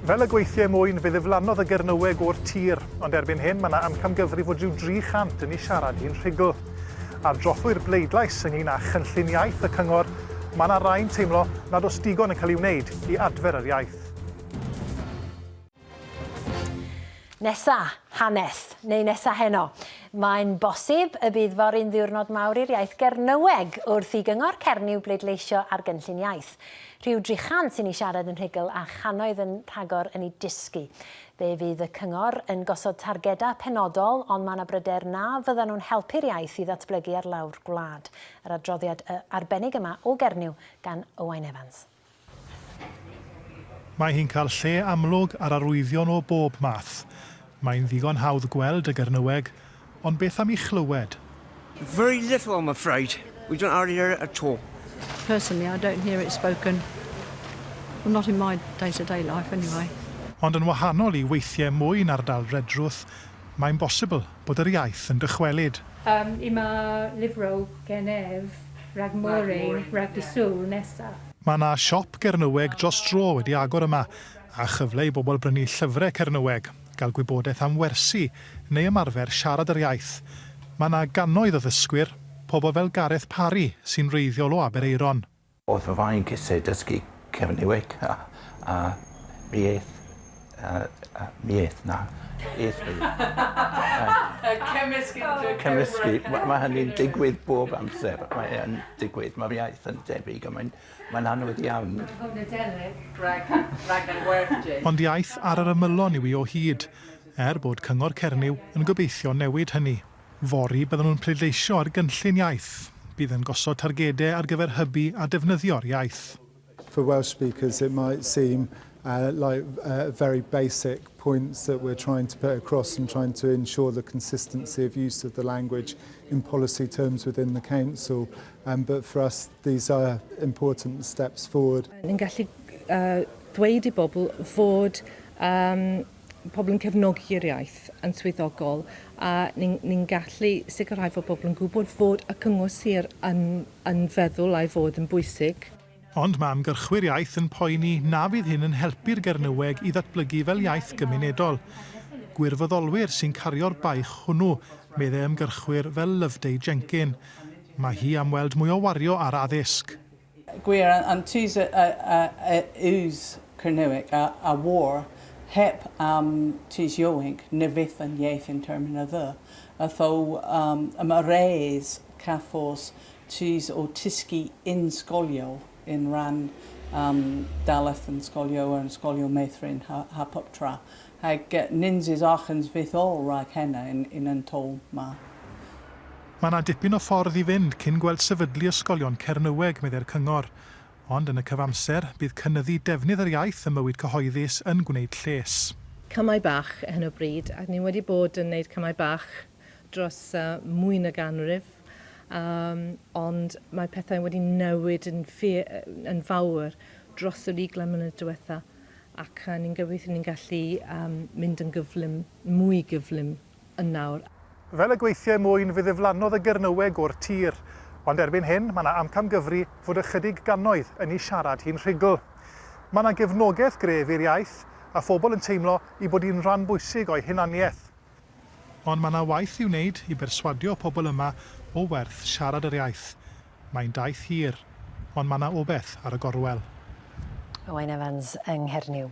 Fel y gweithiau mwyn, fe ddiflannodd y Kernewek o'r tir, ond erbyn hyn mae yna amcamgyfrif o ryw 300 yn ei siarad hi'n rhugl. A'r drothwy'r bleidlais ynglyn â chynllun iaith y cyngor, mae yna rai'n teimlo nad oes digon yn cael ei wneud i adfer yr iaith. Nesa, hanes, neu nesa heno. Mae'n bosib y bydd fory'n ddiwrnod mawr i'r iaith Kernewek wrth i gyngor Cernyw bleidleisio ar gynllun iaith. Rhyw 300 sy'n ei siarad yn rhugl a chanoedd yn rhagor yn ei dysgu. Fe fydd y cyngor yn gosod targedau penodol, ond mae yna bryder na fyddan nhw'n helpu'r iaith i ddatblygu ar lawr gwlad. Yr adroddiad arbennig yma o Gernyw gan Owain Evans. Mae hi'n cael lle amlwg ar arwyddion o bob math. Mae'n ddigon hawdd gweld y Kernewek, ond beth am ei chlywed? Very little, I'm afraid. We don't hardly hear it at all. Personally, I don't hear it spoken. Well, not in my day-to-day life, anyway. Ond yn wahanol i weithiau mwy yn ardal Redruth, mae'n bosibl bod yr iaith yn dychwelyd. Ima lyfro genef, rhag môring, rhag dy sŵl nesaf. Mae yna siop Kernewek dros dro wedi agor yma, a chyfle i bobl brynu llyfrau Kernewek, gael gwybodaeth am wersi neu ymarfer siarad yr iaith. Mae yna gannoedd o ddysgwyr, pobl fel Gareth Parry sy'n reiddiol o Abereiron. Oedd fy fain cysau dysgu Kernewek a Yeth. Cymysgu. Mae hynny'n digwydd bob amser. Mae'n digwydd, mae'r iaith yn debyg, mae'n anodd iawn. Ond iaith ar yr ymylon yw i o hyd, bod cyngor Cernyw yn gobeithio newid hynny. Fori bydden nhw'n pleidleisio ar gynllun iaith, bydd yn gosod targedau ar gyfer hybu a defnyddio'r iaith. For Welsh speakers, it might seem like very basic points that we're trying to put across and trying to ensure the consistency of use of the language in policy terms within the council. But for us, these are important steps forward. Ni'n gallu dweud i bobl fod pobl yn cefnogi'r iaith yn swyddogol a ni'n gallu sicrhau fod pobl yn gwybod fod y cyngor sir yn feddwl a'i fod yn bwysig. Ond mae ymgyrchwyr iaith yn poeni na fydd hyn yn helpu'r Kernewek i ddatblygu fel iaith gymunedol. Gwirfoddolwyr sy'n cario'r baich hwnnw, meddai ymgyrchwyr fel Loveday Jenkin. Mae hi am weld mwy o wario ar addysg. Gwir an tŵs yw's Kernewek a war hep tŵs ioing nefydd yn iaith yn termyn y ddy. A tho yma reis caffos tŵs o tisgu in sgolio in Rann daleth yn sgolio yn sgolio meithrin ha poptra. Hag ninsis achans fydd ôl rhag henna in yn tol ma. Mae yna dipyn o ffordd i fynd cyn gweld sefydlu ysgolion Kernewek meddai'r cyngor. Ond yn y cyfamser, bydd cynyddu defnydd yr iaith ym mywyd cyhoeddus yn gwneud lles. Cymau bach hyn o bryd, a ni wedi bod yn gwneud cymau bach dros mwy na ganrif. Ond mae pethau wedi newid yn fawr dros yr 20 mlynedd diwetha ac ni'n gobeithio ni'n gallu mynd yn gyflym, mwy gyflym yn nawr. Fel y gweithiau mwyn fe ddiflannodd y Kernewek o'r tir, ond erbyn hyn mae yna amcamgyfri fod ychydig gannoedd yn ei siarad hi'n rhugl. Mae yna gefnogaeth gref i'r iaith a phobl yn teimlo i bod hi'n rhan bwysig o'i hunaniaeth. Ond mae yna waith i'w wneud i berswadio pobl yma o werth siarad yr iaith. Mae'n daith hir, ond mae yna obeth ar y gorwel. Owain Evans yng Nghernyw.